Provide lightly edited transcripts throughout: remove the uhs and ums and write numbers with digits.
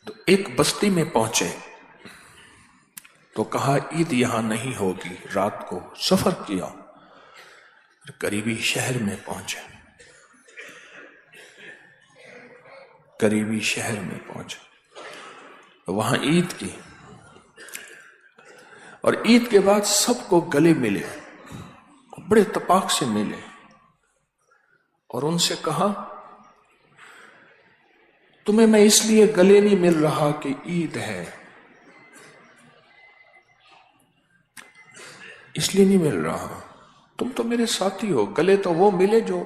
تو ایک بستی میں پہنچے تو کہا عید یہاں نہیں ہوگی، رات کو سفر کیا، قریبی شہر میں پہنچے، قریبی شہر میں پہنچے، وہاں عید کی، اور عید کے بعد سب کو گلے ملے، بڑے اتفاق سے ملے، اور ان سے کہا تمہیں میں اس لیے گلے نہیں مل رہا کہ عید ہے، اس لیے نہیں مل رہا، تم تو میرے ساتھی ہو، گلے تو وہ ملے جو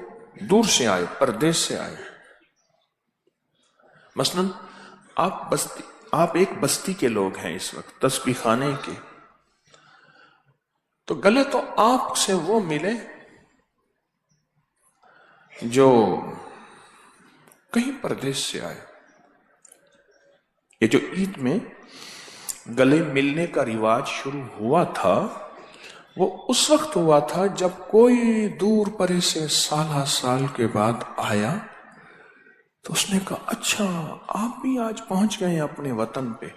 دور سے آئے، پردیس سے آئے۔ مثلا آپ ایک بستی کے لوگ ہیں اس وقت، تسبیح خانے کے، تو گلے تو آپ سے وہ ملے جو کہیں پردیس سے آئے۔ یہ جو عید میں گلے ملنے کا رواج شروع ہوا تھا وہ اس وقت ہوا تھا جب کوئی دور پرے سے سالہ سال کے بعد آیا تو اس نے کہا اچھا آپ بھی آج پہنچ گئے اپنے وطن پہ،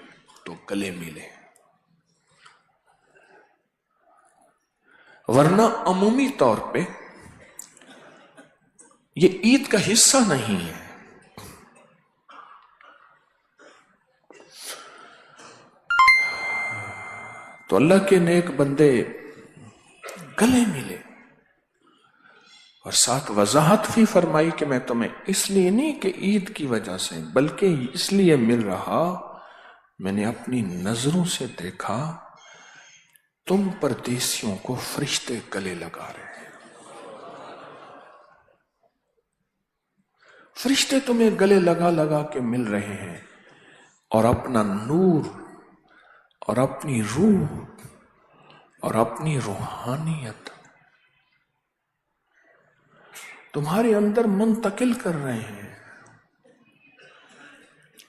تو گلے ملے، ورنہ عمومی طور پہ یہ عید کا حصہ نہیں ہے۔ تو اللہ کے نیک بندے گلے ملے، اور ساتھ وضاحت بھی فرمائی کہ میں تمہیں اس لیے نہیں کہ عید کی وجہ سے، بلکہ اس لیے مل رہا، میں نے اپنی نظروں سے دیکھا تم پردیسیوں کو فرشتے گلے لگا رہے ہیں، فرشتے تمہیں گلے لگا لگا کے مل رہے ہیں، اور اپنا نور اور اپنی روح اور اپنی روحانیت تمہارے اندر منتقل کر رہے ہیں۔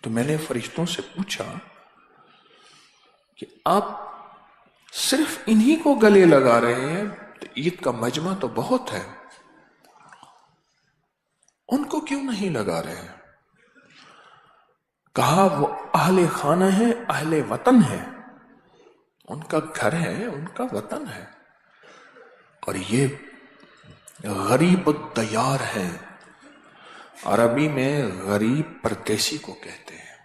تو میں نے فرشتوں سے پوچھا کہ آپ صرف انہی کو گلے لگا رہے ہیں، تو عید کا مجمع تو بہت ہے، ان کو کیوں نہیں لگا رہے ہیں؟ کہا وہ اہل خانہ ہے، اہل وطن ہے، ان کا گھر ہے، ان کا وطن ہے، اور یہ غریب الدیار ہے، عربی میں غریب پردیسی کو کہتے ہیں،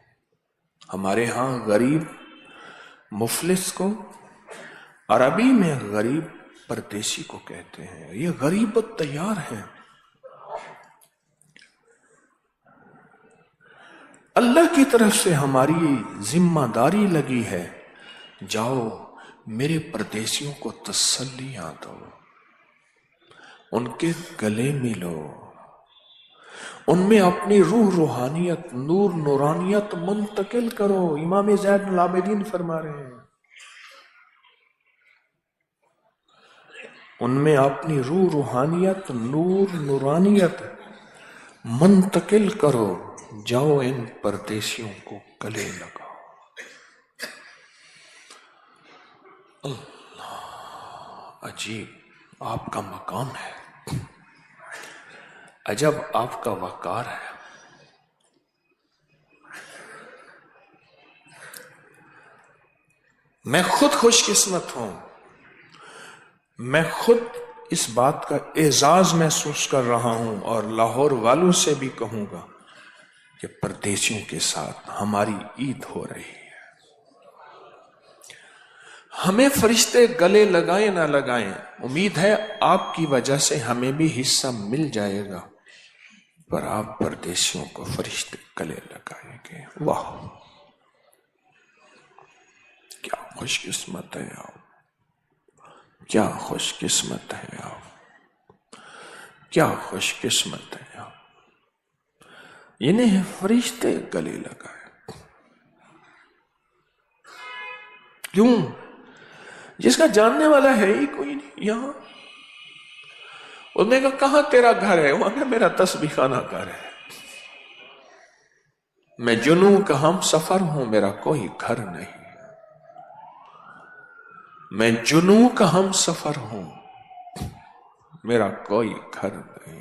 ہمارے ہاں غریب مفلس کو، عربی میں غریب پردیسی کو کہتے ہیں، یہ غریب الدیار ہے۔ اللہ کی طرف سے ہماری ذمہ داری لگی ہے، جاؤ میرے پردیسیوں کو تسلیاں دو، ان کے گلے ملو، ان میں اپنی روح روحانیت، نور نورانیت منتقل کرو۔ امام زین العابدین فرما رہے ہیں ان میں اپنی روح روحانیت، نور نورانیت منتقل کرو، جاؤ ان پردیسیوں کو گلے لگاؤ۔ اللہ، عجیب آپ کا مقام ہے، عجب آپ کا وقار ہے۔ میں خود خوش قسمت ہوں، میں خود اس بات کا اعزاز محسوس کر رہا ہوں، اور لاہور والوں سے بھی کہوں گا کہ پردیسیوں کے ساتھ ہماری عید ہو رہی ہے۔ ہمیں فرشتے گلے لگائیں نہ لگائیں، امید ہے آپ کی وجہ سے ہمیں بھی حصہ مل جائے گا، پر آپ پردیسیوں کو فرشتے گلے لگائیں گے۔ واہ کیا خوش قسمت ہے آپ، کیا خوش قسمت ہے آپ، کیا خوش قسمت ہے آپ، انہیں فرشتے گلے لگائے۔ کیوں؟ جس کا جاننے والا ہے ہی کوئی نہیں یہاں۔ انہوں نے کہا کہاں تیرا گھر ہے؟ وہاں میرا تسبیح خانہ گھر ہے، میں جنوں کا ہم سفر ہوں، میرا کوئی گھر نہیں، میں جنوں کا ہم سفر ہوں، میرا کوئی گھر نہیں۔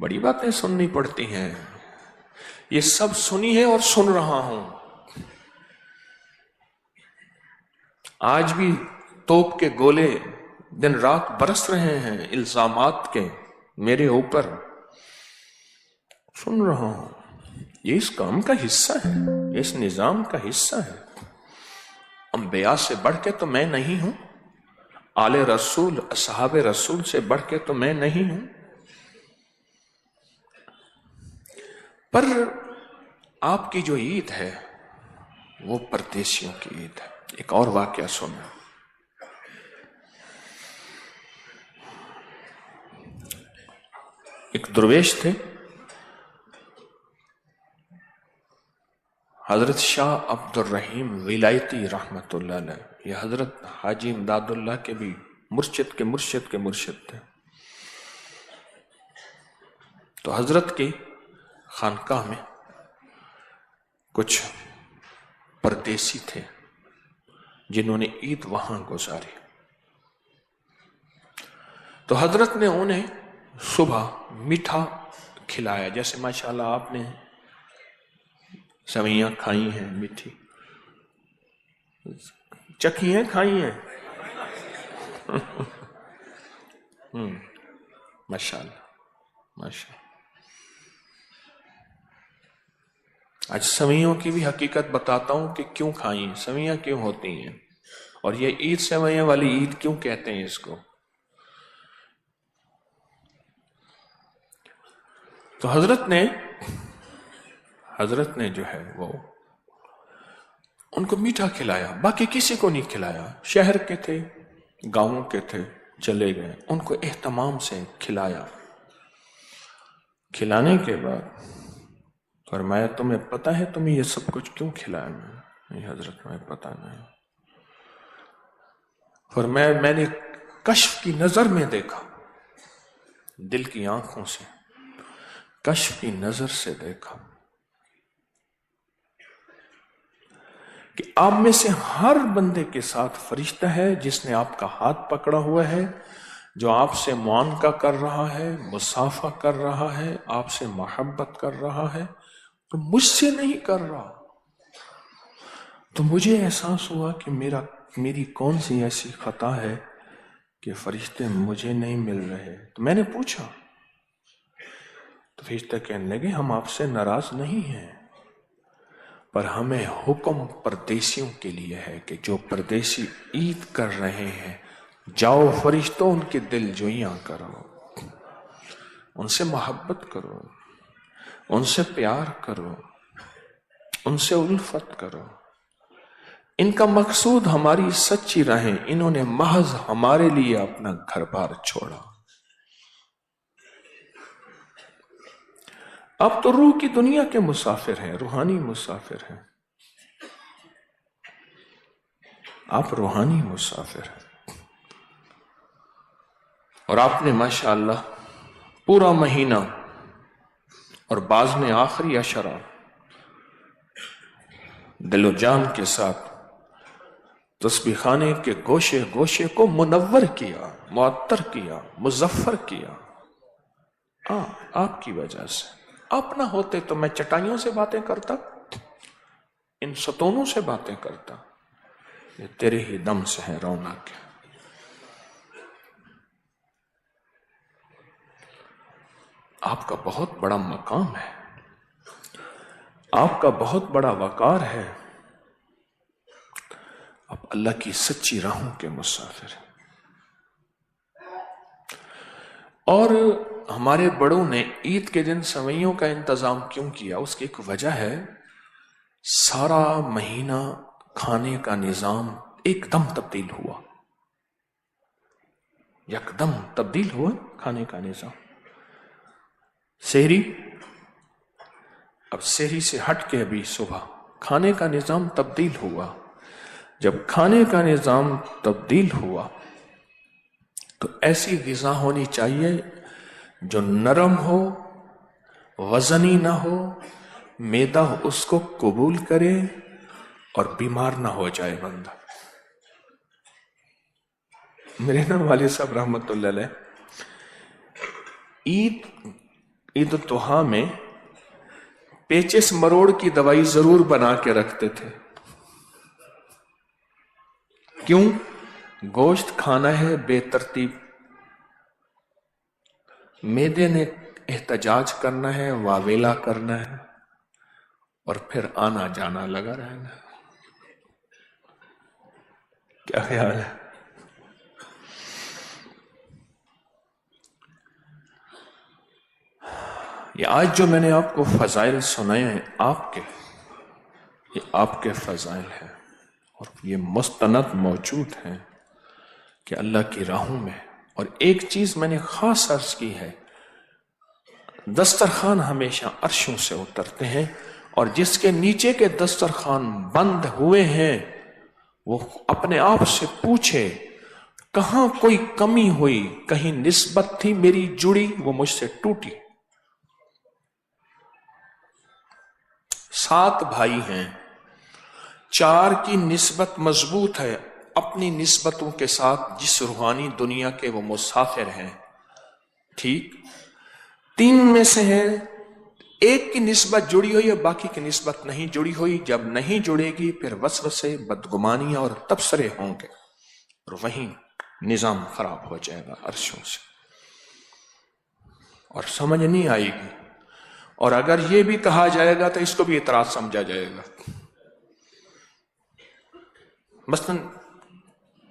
بڑی باتیں سننی پڑتی ہیں. یہ سب سنی ہے اور سن رہا ہوں. آج بھی توپ کے گولے دن رات برس رہے ہیں الزامات کے میرے اوپر. سن رہا ہوں. یہ اس کام کا حصہ ہے, یہ اس نظام کا حصہ ہے. انبیاء سے بڑھ کے تو میں نہیں ہوں, آل رسول اصحاب رسول سے بڑھ کے تو میں نہیں ہوں. پر آپ کی جو عید ہے وہ پردیسیوں کی عید ہے. ایک اور واقعہ سنیں. ایک درویش تھے, حضرت شاہ عبد الرحیم ولایتی رحمت اللہ علیہ. یہ حضرت حاجی امداد اللہ کے بھی مرشد کے مرشد کے مرشد تھے. تو حضرت کی خانقاہ میں کچھ پردیسی تھے جنہوں نے عید وہاں گزاری. تو حضرت نے انہیں صبح میٹھا کھلایا, جیسے ماشاءاللہ آپ نے سویاں کھائی ہیں, میٹھی چکھی ہیں, کھائی ہیں. ماشاءاللہ ماشاءاللہ. آج سویوں کی بھی حقیقت بتاتا ہوں کہ کیوں کھائی ہیں, سویاں کیوں ہوتی ہیں, اور یہ عید سویاں والی عید کیوں کہتے ہیں اس کو. تو حضرت نے جو ہے وہ ان کو میٹھا کھلایا, باقی کسی کو نہیں کھلایا. شہر کے تھے, گاؤں کے تھے, چلے گئے. ان کو اہتمام سے کھلایا. کھلانے کے بعد فرمایا تمہیں پتہ ہے تمہیں یہ سب کچھ کیوں کھلایا؟ نہیں حضرت مجھے پتہ نہیں. فرمایا میں نے کشف کی نظر میں دیکھا, دل کی آنکھوں سے کشف کی نظر سے دیکھا کہ آپ میں سے ہر بندے کے ساتھ فرشتہ ہے جس نے آپ کا ہاتھ پکڑا ہوا ہے, جو آپ سے معانقہ کر رہا ہے, مصافحہ کر رہا ہے, آپ سے محبت کر رہا ہے, تو مجھ سے نہیں کر رہا. تو مجھے احساس ہوا کہ میری کون سی ایسی خطا ہے کہ فرشتے مجھے نہیں مل رہے. تو میں نے پوچھا, تو فرشتے کہنے لگے ہم آپ سے ناراض نہیں ہیں, پر ہمیں حکم پردیسیوں کے لیے ہے کہ جو پردیسی عید کر رہے ہیں جاؤ فرشتوں ان کے دل جوئیاں کرو, ان سے محبت کرو, ان سے پیار کرو, ان سے الفت کرو. ان کا مقصود ہماری سچی راہیں, انہوں نے محض ہمارے لیے اپنا گھر بار چھوڑا. اب تو روح کی دنیا کے مسافر ہیں, روحانی مسافر ہیں. آپ روحانی مسافر ہیں, اور آپ نے ماشاءاللہ پورا مہینہ اور بعض نے آخری عشرہ دل و جان کے ساتھ تسبیح خانے کے گوشے گوشے کو منور کیا, معطر کیا, مظفر کیا. آپ کی وجہ سے. آپ نہ ہوتے تو میں چٹائیوں سے باتیں کرتا, ان ستونوں سے باتیں کرتا. یہ تیرے ہی دم سے ہے رونق. آپ کا بہت بڑا مقام ہے, آپ کا بہت بڑا وقار ہے. آپ اللہ کی سچی راہوں کے مسافر ہیں. اور ہمارے بڑوں نے عید کے دن سویوں کا انتظام کیوں کیا, اس کی ایک وجہ ہے. سارا مہینہ کھانے کا نظام ایک دم تبدیل ہوا, یک دم تبدیل ہوا کھانے کا نظام. سحری, اب سحری سے ہٹ کے ابھی صبح کھانے کا نظام تبدیل ہوا. جب کھانے کا نظام تبدیل ہوا تو ایسی غذا ہونی چاہیے جو نرم ہو, وزنی نہ ہو, معدہ اس کو قبول کرے اور بیمار نہ ہو جائے بندہ. میرے نا والد صاحب رحمت اللہ علیہ عید عید الضحیٰ میں پیچس مروڑ کی دوائی ضرور بنا کے رکھتے تھے. کیوں؟ گوشت کھانا ہے بے ترتیب، معدے نے احتجاج کرنا ہے، واویلا کرنا ہے، اور پھر آنا جانا لگا رہنا. کیا خیال ہے؟ یہ آج جو میں نے آپ کو فضائل سنائے ہیں آپ کے، یہ آپ کے فضائل ہیں، اور یہ مستند موجود ہیں کہ اللہ کی راہوں میں. اور ایک چیز میں نے خاص عرض کی ہے، دسترخوان ہمیشہ عرشوں سے اترتے ہیں، اور جس کے نیچے کے دسترخوان بند ہوئے ہیں وہ اپنے آپ سے پوچھے کہاں کوئی کمی ہوئی، کہیں نسبت تھی میری جڑی وہ مجھ سے ٹوٹی. 7 بھائی ہیں، 4 کی نسبت مضبوط ہے اپنی نسبتوں کے ساتھ جس روحانی دنیا کے وہ مسافر ہیں، ٹھیک. 3 میں سے ہے، ایک کی نسبت جڑی ہوئی ہے، باقی کی نسبت نہیں جڑی ہوئی. جب نہیں جڑے گی پھر وسوسے، بدگمانیاں اور تبصرے ہوں گے، اور وہیں نظام خراب ہو جائے گا عرشوں سے، اور سمجھ نہیں آئے گی. اور اگر یہ بھی کہا جائے گا تو اس کو بھی اعتراض سمجھا جائے گا. مثلا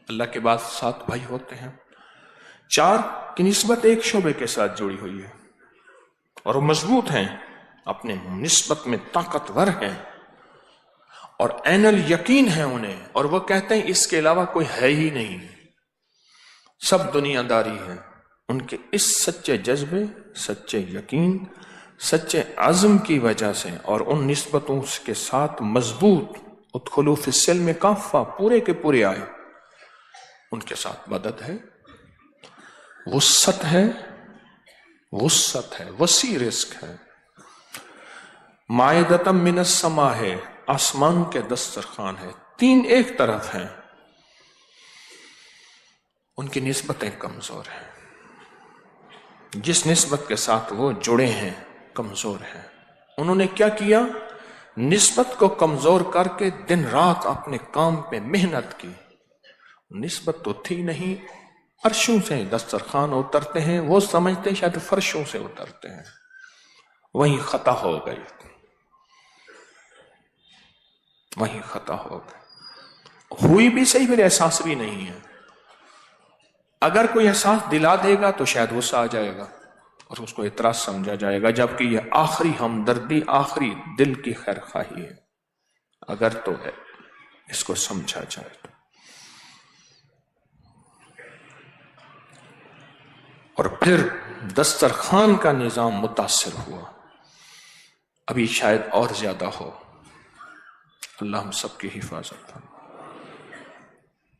اللہ کے بعد 7 بھائی ہوتے ہیں، 4 کی نسبت ایک شعبے کے ساتھ جڑی ہوئی ہے اور وہ مضبوط ہیں، اپنے نسبت میں طاقتور ہیں اور عین الیقین ہے انہیں، اور وہ کہتے ہیں اس کے علاوہ کوئی ہے ہی نہیں، سب دنیا داری ہے. ان کے اس سچے جذبے، سچے یقین، سچے عزم کی وجہ سے اور ان نسبتوں کے ساتھ مضبوط، ادخلوا فی السلم کافہ، پورے کے پورے آئے، ان کے ساتھ مدد ہے، وسعت ہے، وسیع رزق ہے. مائدۃ من السماء ہے، آسمان کے دسترخوان ہے. 3 ایک طرف ہیں، ان کی نسبتیں کمزور ہیں، جس نسبت کے ساتھ وہ جڑے ہیں کمزور ہیں. انہوں نے کیا کیا؟ نسبت کو کمزور کر کے دن رات اپنے کام پہ محنت کی. نسبت تو تھی نہیں، عرشوں سے دسترخوان اترتے ہیں، وہ سمجھتے ہیں شاید فرشوں سے اترتے ہیں، وہیں خطا ہو گئی، وہیں خطا ہو گئی. ہوئی بھی صحیح، پھر احساس بھی نہیں ہے. اگر کوئی احساس دلا دے گا تو شاید غصہ آ جائے گا اور اس کو اعتراض سمجھا جائے گا، جبکہ یہ آخری ہمدردی، آخری دل کی خیر خواہی ہے. اگر تو ہے اس کو سمجھا جائے تو. اور پھر دسترخوان کا نظام متاثر ہوا، ابھی شاید اور زیادہ ہو. اللہ ہم سب کی حفاظت کرے.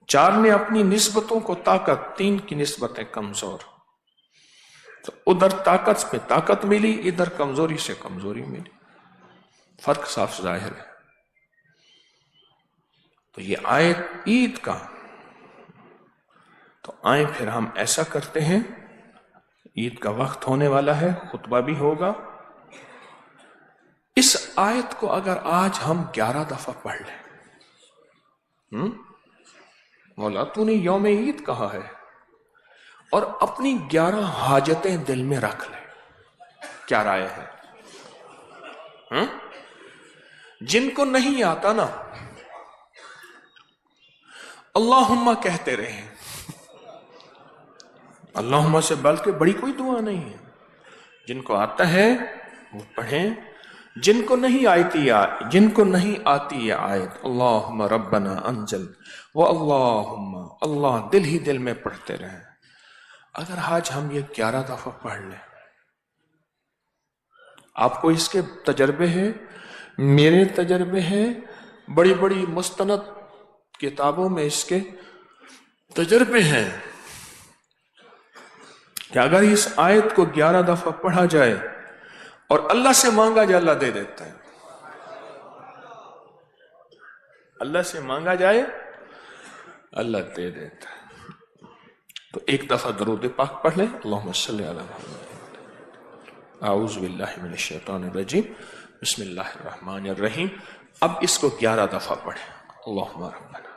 4 نے اپنی نسبتوں کو طاقت، 3 کی نسبتیں کمزور، تو ادھر طاقت پہ طاقت ملی، ادھر کمزوری سے کمزوری ملی. فرق صاف ظاہر ہے. تو یہ آیت عید کا، تو آئیں پھر ہم ایسا کرتے ہیں، عید کا وقت ہونے والا ہے، خطبہ بھی ہوگا. اس آیت کو اگر آج ہم 11 دفعہ پڑھ لیں، مولا تو نے یوم عید کہا ہے، اور اپنی 11 حاجتیں دل میں رکھ لیں، کیا رائے ہے؟ جن کو نہیں آتا نا، اللہم کہتے رہیں. اللہم سے بلکہ بڑی کوئی دعا نہیں ہے. جن کو آتا ہے وہ پڑھیں، جن کو نہیں آتی یہ آیت اللہم ربنا انزل، وہ اللہ دل ہی دل میں پڑھتے رہیں. اگر آج ہم یہ 11 دفعہ پڑھ لیں، آپ کو اس کے تجربے ہیں، میرے تجربے ہیں، بڑی بڑی مستند کتابوں میں اس کے تجربے ہیں، کہ اگر اس آیت کو 11 دفعہ پڑھا جائے اور اللہ سے مانگا جائے، اللہ دے دیتا ہے. اللہ سے مانگا جائے اللہ دے دیتا ہے. تو ایک دفعہ درود پاک پڑھ لیں، اللہم صلی علی محمد. اعوذ باللہ من الشیطان الرجیم، بسم اللہ الرحمن الرحیم۔ اب اس کو 11 دفعہ پڑھیں۔ اللہم ربنا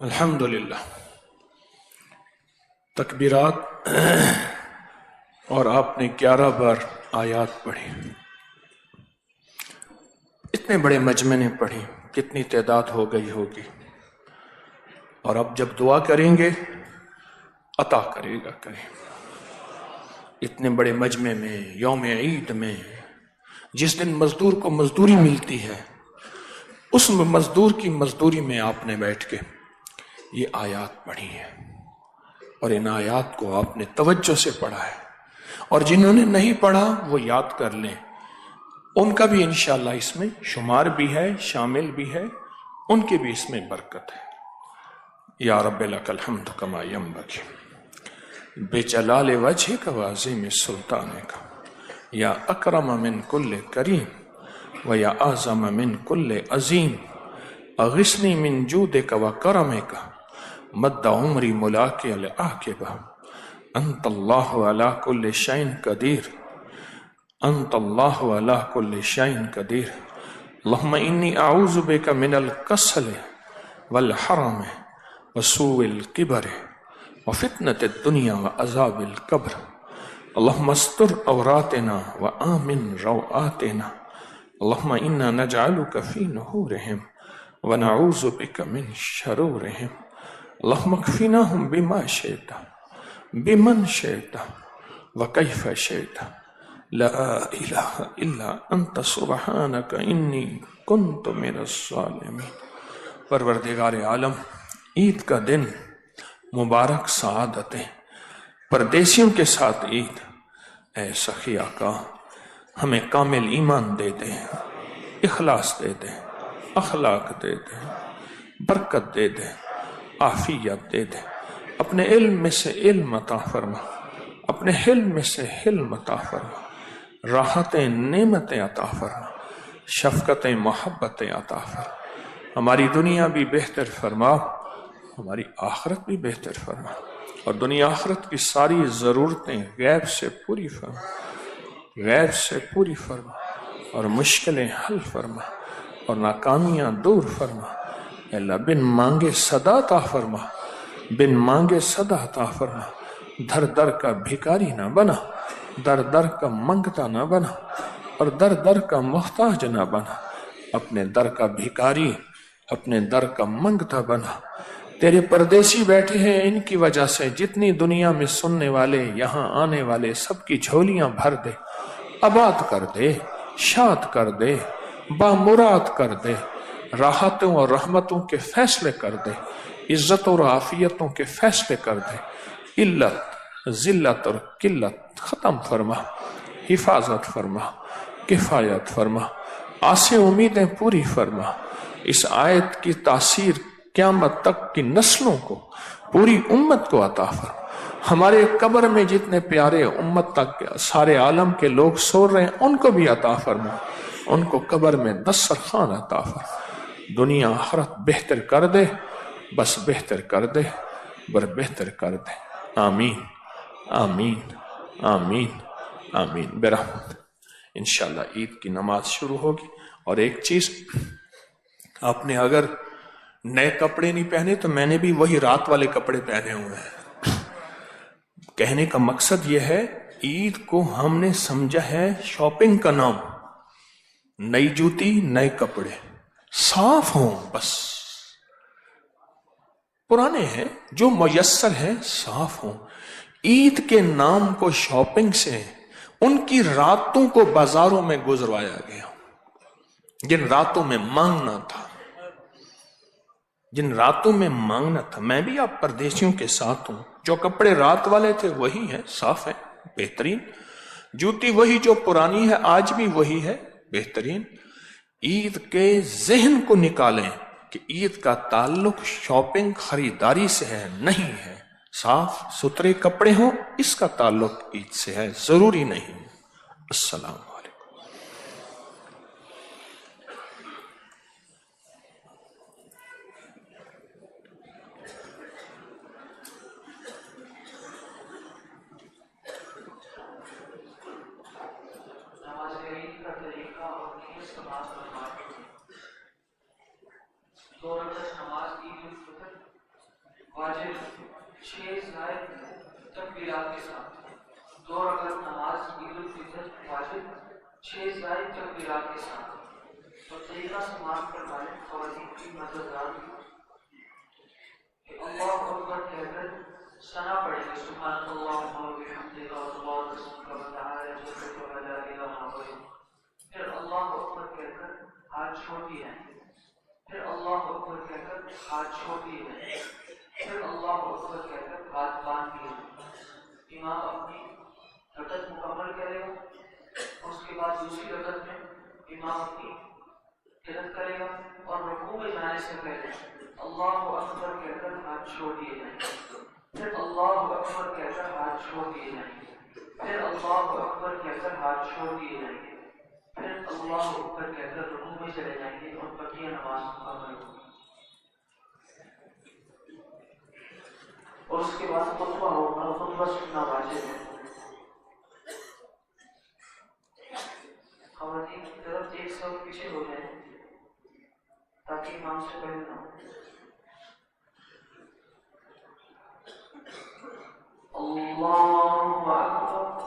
الحمدللہ. تکبیرات اور آپ نے 11 بار آیات پڑھی. اتنے بڑے مجمع نے پڑھی، کتنی تعداد ہو گئی ہوگی. اور اب جب دعا کریں گے عطا کرے گا کریں. اتنے بڑے مجمع میں، یوم عید میں، جس دن مزدور کو مزدوری ملتی ہے، اس مزدور کی مزدوری میں آپ نے بیٹھ کے یہ آیات پڑھی ہیں. اور ان آیات کو آپ نے توجہ سے پڑھا ہے. اور جنہوں نے نہیں پڑھا وہ یاد کر لیں، ان کا بھی انشاءاللہ اس میں شمار بھی ہے، شامل بھی ہے، ان کی بھی اس میں برکت ہے. یا رب لک الحمد کما ینبغی بجلال وجہک وعظیم سلطانک یا اکرم من کل کریم و یا اعظم من کل عظیم اغثنی من جودک و کرمک مد عمری ملاقی العاقبہ انت اللہ علی کل شیء قدیر انت اللہ علی کل شیء قدیر. اللہم انی اعوذ بک من الکسل والحرم وسوء الکبر وفتنة الدنیا وعذاب القبر. اللہم استر عوراتنا وآمن روآتنا. اللہم انا نجعلک فی نحورہم ونعوذ بک من شرورہم. اللہم اکفناہم بما شئت بمن شئت وکیف شئت لا الہ الا انت سبحانک انی کنت من الظالمین. پروردگار عالم، عید کا دن مبارک، سعادتیں، پردیسیوں کے ساتھ عید. اے سخی آقا، ہمیں کامل ایمان دے دے، اخلاص دے دے، اخلاق دے دے، برکت دے دے، عافیت دے دے. اپنے علم میں سے علم عطا فرما، اپنے حلم میں سے حلم عطا فرما، راحتیں، نعمتیں عطا فرما، شفقتیں، محبتیں عطا فرما. ہماری دنیا بھی بہتر فرما، ہماری آخرت بھی بہتر فرما، اور دنیا آخرت کی ساری ضرورتیں غیب سے پوری فرما، غیب سے پوری فرما، اور مشکلیں حل فرما، اور ناکامیاں دور فرما. اے اللہ، بن مانگے صدا عطا فرما، بن مانگے صدا عطا فرما. در در کا بھکاری نہ بنا، در در کا منگتا نہ بنا، اور در در کا محتاج نہ بنا. اپنے در کا بھکاری، اپنے در کا منگتا بنا. تیرے پردیسی بیٹھے ہیں، ان کی وجہ سے جتنی دنیا میں سننے والے، یہاں آنے والے، سب کی جھولیاں بھر دے، آباد کر دے، شاد کر دے، بامراد کر دے، راحتوں اور رحمتوں کے فیصلے کر دے، عزت اور عافیتوں کے فیصلے کر دے. علت، ذلت اور قلت ختم فرما، حفاظت فرما، کفایت فرما، آسیں امیدیں پوری فرما. اس آیت کی تاثیر قیامت تک کی نسلوں کو، پوری امت کو عطا فرما. ہمارے قبر میں جتنے پیارے امت تک سارے عالم کے لوگ سو رہے ہیں، ان کو بھی عطا فرما، ان کو قبر میں دسترخوان عطا فرما. دنیا آخرت بہتر کر دے، بس بہتر کر دے، بر بہتر کر دے. آمین آمین آمین آمین برحمت. انشاءاللہ عید کی نماز شروع ہوگی. اور ایک چیز، آپ نے اگر نئے کپڑے نہیں پہنے تو میں نے بھی وہی رات والے کپڑے پہنے ہوئے ہیں. کہنے کا مقصد یہ ہے، عید کو ہم نے سمجھا ہے شاپنگ کا نام. نئی جوتی، نئے کپڑے، صاف ہوں، بس پرانے ہیں جو میسر ہیں صاف ہوں. عید کے نام کو شاپنگ سے ان کی راتوں کو بازاروں میں گزروایا گیا، جن راتوں میں مانگنا تھا، جن راتوں میں مانگنا تھا. میں بھی آپ پردیسیوں کے ساتھ ہوں. جو کپڑے رات والے تھے وہی ہیں، صاف ہیں، بہترین. جوتی وہی جو پرانی ہے، آج بھی وہی ہے، بہترین. عید کے ذہن کو نکالیں کہ عید کا تعلق شاپنگ، خریداری سے ہے، نہیں ہے. صاف ستھرے کپڑے ہوں، اس کا تعلق عید سے ہے، ضروری نہیں. السلام علیکم. واجب 6 زائد تکبیرات کے ساتھ، 2 رکعت نماز عید الفطر واجب 6 زائد تکبیرات کے ساتھ۔ تو طریقہ سماعت فرمائیں خواتین کی مددگار کہ اللہ اکبر کہہ کر ثنا پڑھیں گے، سبحان اللہ و بحمدہ اللہ اسمک و تعالی جدک و لا الہ غیرک۔ پھر اللہ اکبر کہہ کر ہاتھ چھوڑ دیے جائیں، پھر اللہ اکبر کہہ کر ہاتھ چھوڑ دیے جائیں، پھر اللہ اکبر کہہ کر ہاتھ باندھ دیے جائیں۔ امام اپنی رکعت مکمل کرے گا، اس کے بعد دوسری رکعت میں امام اپنی قرات کرے گا اور رکوع میں جانے سے پہلے اللہ اکبر کہہ کر ہاتھ چھوڑ دیے جائیں گے، پھر اللہ اکبر کہہ کر ہاتھ چھوڑ دیے جائیں گے، پھر اللہ اکبر کہہ کر ہاتھ چھوڑ دیے جائیں گے، پھر اللہ اکبر کہہ کر رکوع میں چلے جائیں گے اور بقیہ نماز مکمل ہوگی۔ اور اس کے بعد خطبہ ہوگا، خطبہ سننا واجب ہے۔ خواتین کی طرف ایک صف پیچھے ہو جائیں تاکہ امام سے پہلے نہ ہو۔ اللہ اکبر۔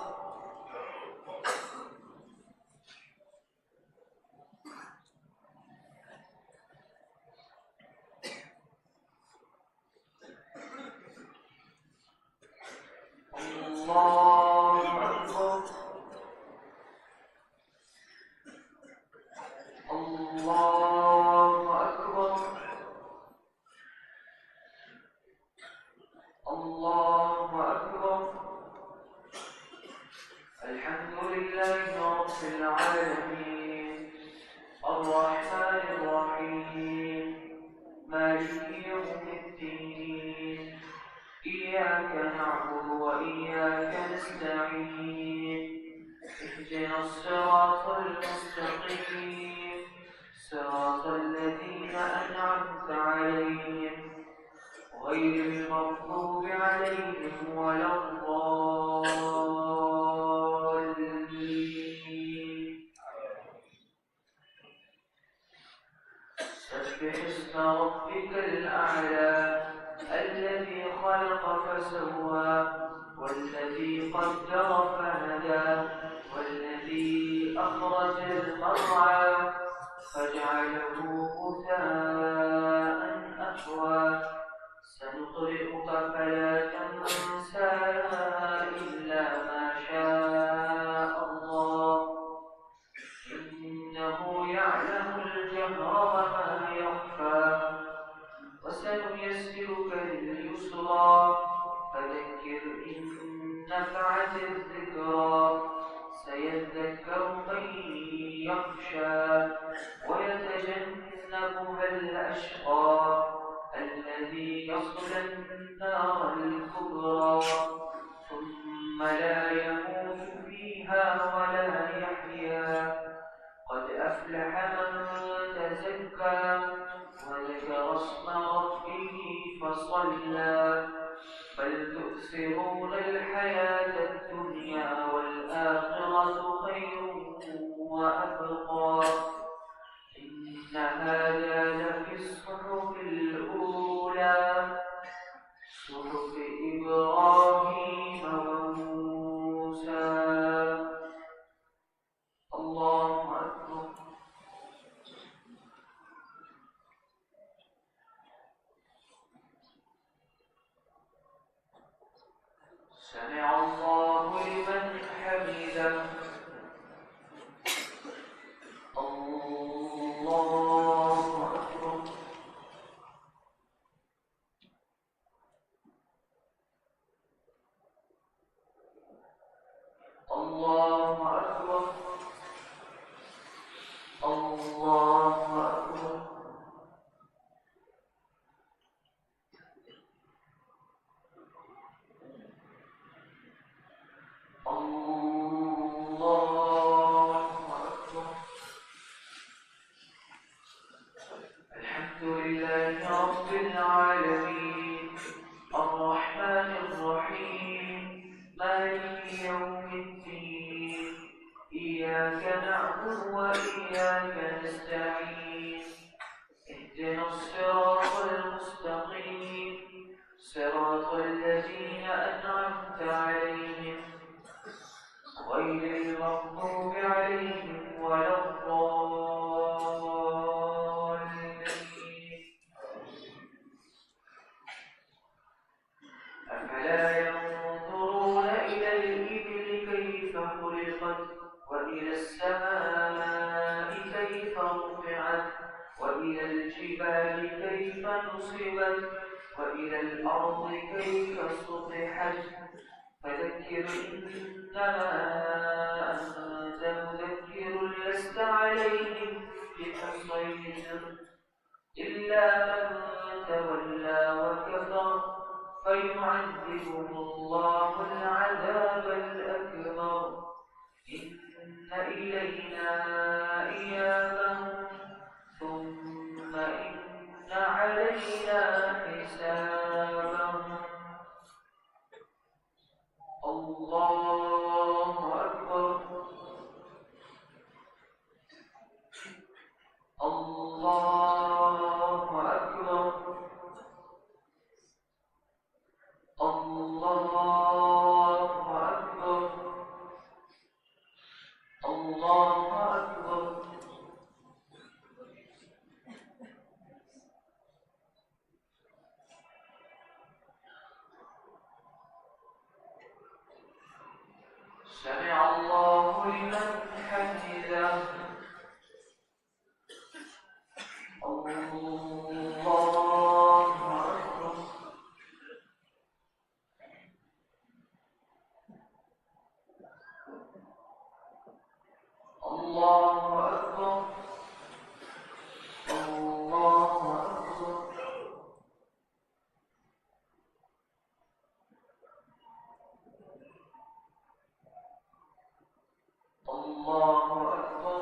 صراط الذين أنعمت عليهم غير المغضوب عليهم ولا الضالين. أفلا ينظرون إلى الإبل كيف خلقت وإلى السماء كيف رفعت وإلى الجبال كيف نصبت وإلى الأرض كيف سطحت فذكر إنما أنت مذكر لست عليهم بمسيطر إلا من تولى وكفر فيعذبه الله العذاب الأكبر إن إلينا إيابهم ثم إن علينا حسابهم. الله أكبر الله أكبر الله أكبر الله أكبر. سمع الله لمن حمده. الله أكبر الله أكبر الله أكبر. الله أكبر.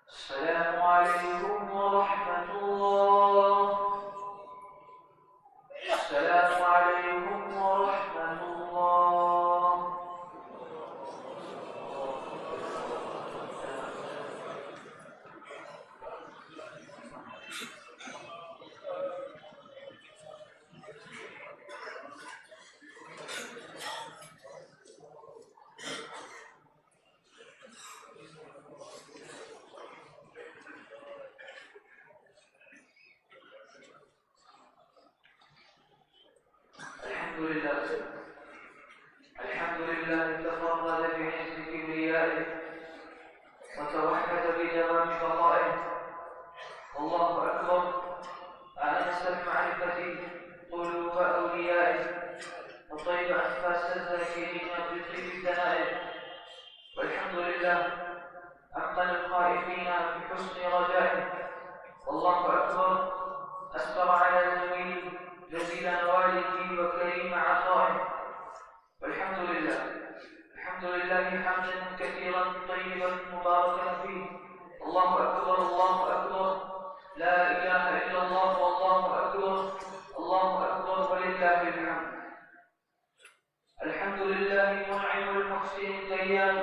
السلام عليكم ورحمة الله. السلام عليكم ورحمة الله. الحمد لله تفرد بعز كبريائه وتوحد بجمال بقائه. الله أكبر. أنس بمعرفته قلوب أوليائه وطيب أنفاس الذاكرين بذكر ثنائه. والحمد لله أمقن الخائفين بحسن رجائه. والله أكبر. أسبر على جميل جزيل نواله وكريم عطائه. والحمد لله الحمد لله حمدا كثيرا طيبا مباركا فيه. الله أكبر الله أكبر. لا إله إلا الله والله أكبر. الله أكبر ولله الحمد. الحمد لله المنعم المحسن الديان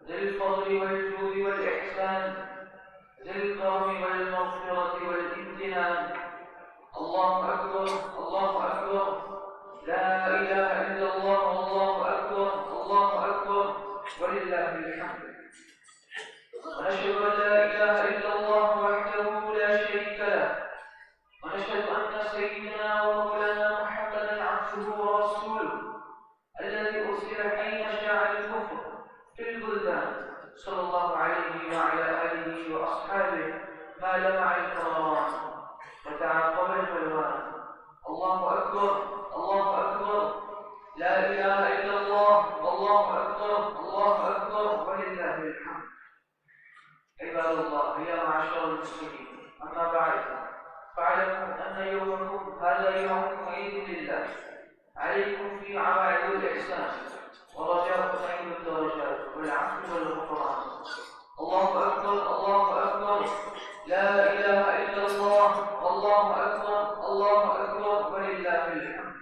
ذي الفضل والجود والإحسان ذي الكرم والمغفرة والامتنان. الله أكبر الله أكبر. لا إله إلا الله والله أكبر. الله أكبر ولله الحمد. ونشهد أن لا إله إلا الله وحده لا شريك له. ونشهد أن سيدنا ومولانا محمدا عبده ورسوله الذي أرسل حين شاع الكفر في البلدان صلى الله عليه وعلى آله عباد الله يا معشر المسلمين، أما بعد فاعلموا أن يومكم هذا يوم عيد لله، عليكم فيه عوائد الإحسان ورجاء نعيم الدرجات والعفو والغفران. الله أكبر الله أكبر، لا إله إلا الله، والله أكبر الله أكبر ولله الحمد.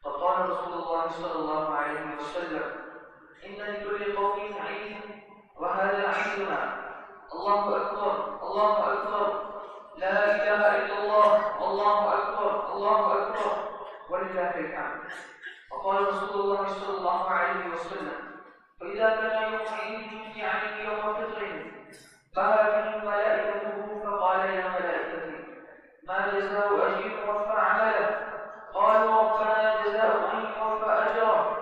فقال رسول الله صلى الله عليه وسلم: إن لكل قوم عيد وهذا عيدنا. الله أكبر الله أكبر، لا إله إلا الله، والله أكبر الله أكبر ولله الحمد. وقال رسول الله صلى الله عليه وسلم: فإذا كان يوم عيد يعني يوم فطر بهى به ملائكته فقال: يا ملائكتي ما جزاء أجير وفى عمله؟ قالوا: ربنا جزاء أن يوفى أجره.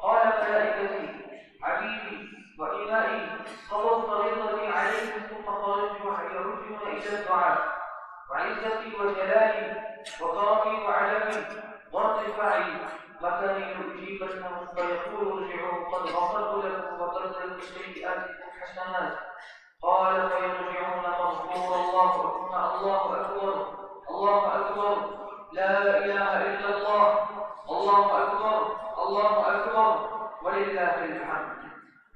قال: ملائكتي عبيدي وإمائي قضوا فريضتي عليهم ثم خرجوا يرجون إلى الدعاء، وعزتي وجلالي وكرمي وعجبي وارتفاعي مكاني أجيبتهم فيقول: ارجعوا قد غفرت لكم وبدلت سيئاتكم حسنات. قال: فيرجعون مغفور الله أكبر الله أكبر، لا إله إلا الله، الله أكبر الله أكبر ولله الحمد.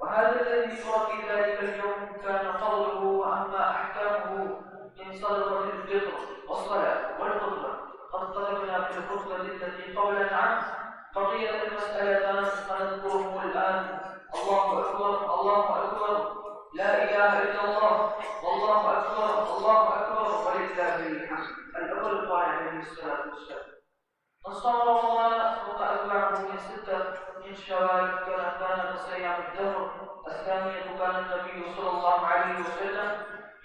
وهذا الذي يرى في ذلك اليوم كان فضله وأما أحكامه من صدقة الفطر والصلاة والخطبة. قد طلبنا في الخطبة التي قبل عنه بقية المسألتان فنذكرهم الآن. الله أكبر الله أكبر، لا إله إلا الله، والله أكبر الله أكبر ولله الحمد. الأول قال عليه الصلاة والسلام: نصام رمضان ثم أتبعه من 6 من شوال كان كصيام الدهر. الثانية كان النبي صلى الله عليه وسلم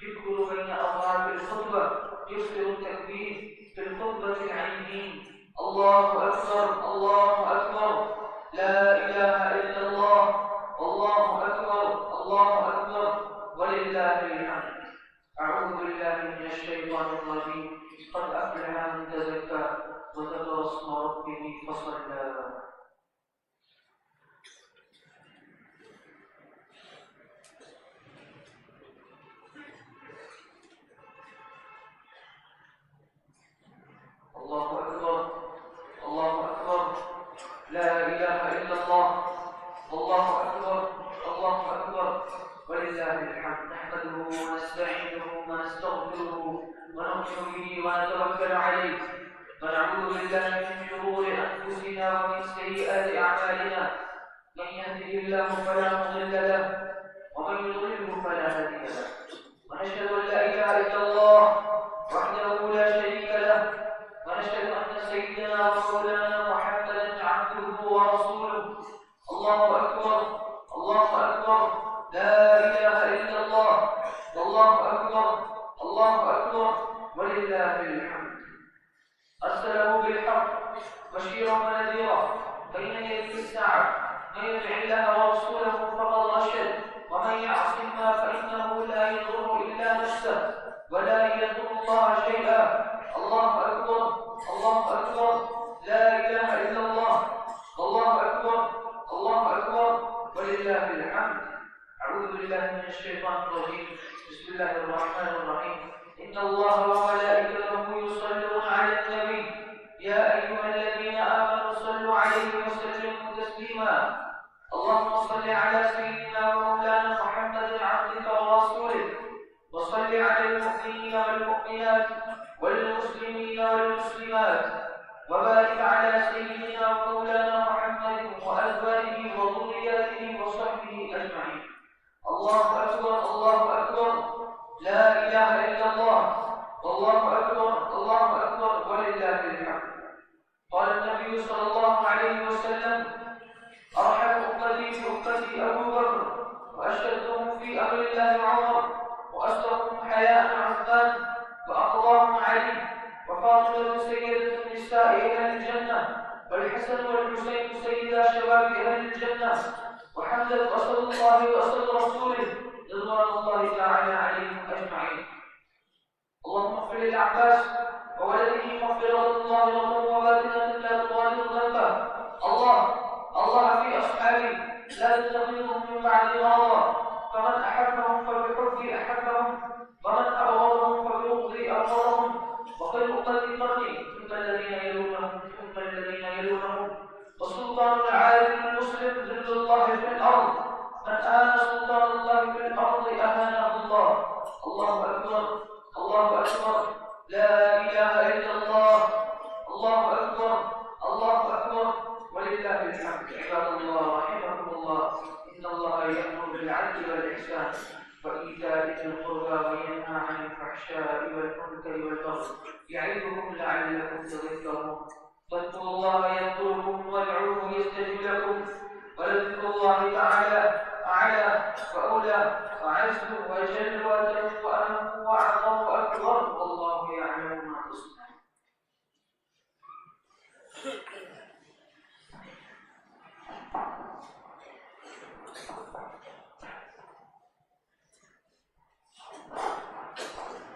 يذكر بين أضراب الخطبة يكثر التكبير في الخطبة العيدين: الله أكبر الله أكبر، لا إله إلا الله، الله أكبر الله أكبر ولله الحمد. أعوذ بالله من الشيطان الرجيم. قد أفلح من تزكى وذكر اسم ربه فصلى. الله أكبر الله أكبر، لا إله إلا الله، الله أكبر الله أكبر ولله الحمد. نحمده ونستعينه ونستغفره ونؤمن به ونتوكل عليه، ونعوذ بالله من شرور أنفسنا ومن سيئات أعمالنا. من يهده الله فلا مضل له ومن يضلله فلا هادي له. ونشهد أن لا إله إلا الله وحده لا شريك له، ونشهد أن سيدنا ومولانا محمدا عبده ورسوله. الله أكبر الله أكبر، لا إله إلا الله، والله أكبر الله أكبر ولله الحمد. أرسله بالحق بشيرا ونذيرا بين يدي الساعة. من يطع الله ورسوله فقد رشد، ومن يعص الله فإنه لا يضر إلا نفسه ولا يضر الله شيئا. الله أكبر الله أكبر، لا إله إلا الله، الله أكبر الله أكبر ولله الحمد. أعوذ بالله من الشيطان الرجيم. بسم الله الرحمن الرحيم. إن الله وملائكته يصلون على النبي، يا أيها الذين آمنوا صلوا عليه وسلموا تسليما. اللهم صل على سيدنا ومولانا محمد عبدك ورسولك، وصل على المؤمنين والمؤمنات والمسلمين والمسلمات، وبارك على سيدنا ومولانا محمد وأزواجه وذرياته وصحبه أجمعين. الله أكبر الله أكبر، لا إله إلا الله، والله أكبر الله أكبر ولله الحمد. قال النبي صلى الله عليه وسلم: أرحم أمتي بأمتي أبو بكر، وأشدهم في أمر الله عمر، وأصدقهم حياء عثمان، وأقضاهم علي، وفاطمة سيدة النساء أهل الجنة، والحسن والحسين سيدا شباب أهل الجنة، وحمزة أسد الله وأسد رسوله رضوان الله تعالى عليهم أجمعين. اللهم اغفر للعباس وولده مغفرة ظاهرة وباطنة لا تغادر ذنبه. الله في أصحابي لا تتخذهم من بعد غضا، فمن أحبهم الله أكبر الله أكبر لا إله إلا الله الله أكبر الله أكبر ولله الحمد. عباد الله رحمكم الله، إن الله يأمر بالعدل والإحسان وإيتاء ذي القربى وينهى عن الفحشاء والمنكر والبغي يعظكم لعلكم تذكرون. فاذكروا الله يذكركم وادعوه يستجب لكم ولذكر الله تعالى أعلى وأولى وأعز وأجل وأتم وأهم وأعظم وأكبر والله يعلم ما تصنعون.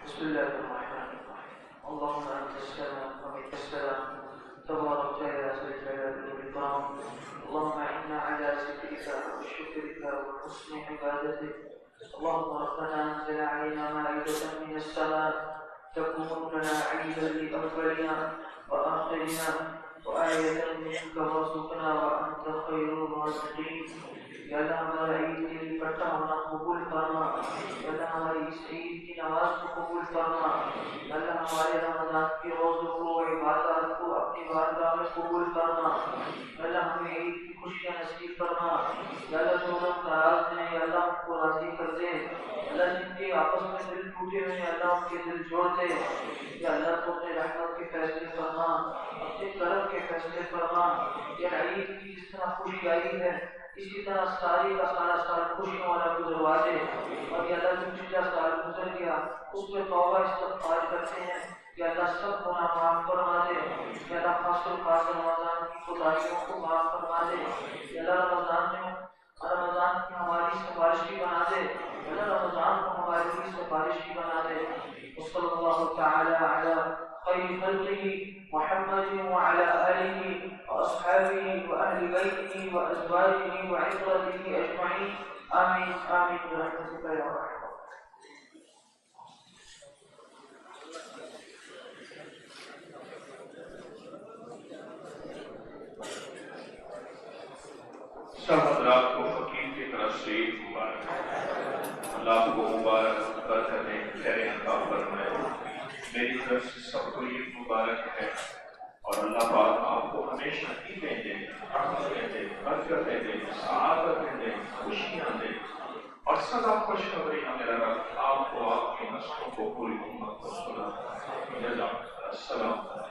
بسم الله الرحمن الرحيم. اللهم أنت السلام ومنك السلام تبارك يا ذا الجلال والإكرام. اللهم إنا على ذكرك وشكرك وحسن عبادتك. اللهم ربنا أنزل علينا مائدة من السماء تكون لنا عيدا لأولنا وآخرنا وآية منك وارزقنا وأنت خير الرازقين. یا اللہ ہمارا عید کے لیے اکٹھا ہونا قبول فرما. یا اللہ ہماری اس عید کی نماز کو قبول فرما. یا اللہ ہمارے رمضان کے روزوں کو عبادات کو اپنی بارگاہ میں قبول فرما. یا اللہ ہمیں عید کی خوشیاں نصیب فرما. یا اللہ جو لوگ ناراض ہیں یا اللہ ان کو راضی کر دے. یا اللہ جن کے آپس میں دل ٹوٹے ہوئے ہیں اللہ ان کے دل جوڑ دے. یا اللہ تو اپنے رحمت کے فیصلے فرما، اپنے کرم کے فیصلے فرما. یا عید کی جس طرح خوشی آئی ہے اسی طرح ساری کا سارا سال خوشیوں والا گزروا دے. اور یہ اللہ جو پچھلا سال گزر گیا اس میں توبہ استغفار کرتے ہیں کہ اللہ سب گناہ معاف فرما دے. کہ اللہ خاص و خاص رمضان کی کوتاہیوں کو معاف فرما دے. کہ اللہ رمضان کی ہماری سفارشی بنا دے. اللہ رمضان کو ہمارے لیے سفارشی بنا دے. وصلی اللہ تعالی علی خیر خلقه محمد وعلى آله وأصحابه وأهل بيته وأزواجه وعترته أجمعين آمين آمين برحمتك يا أرحم الراحمين. سب حضرات کو فقیر کی طرف سے عید مبارک. اللہ کو مبارک برکت دے، خیر عطا فرمائے. میری طرف سے سب کو عید مبارک ہے اور اللہ پاک آپ کو ہمیشہ عیدیں دے، رحمتیں دے، برکتیں دے، سعادتیں دے، خوشیاں دے اور سدا خوشخبری میرا رب آپ کو، آپ کی نسلوں کو، پوری امت کو سنا. جزاک اللہ. السلام علیکم.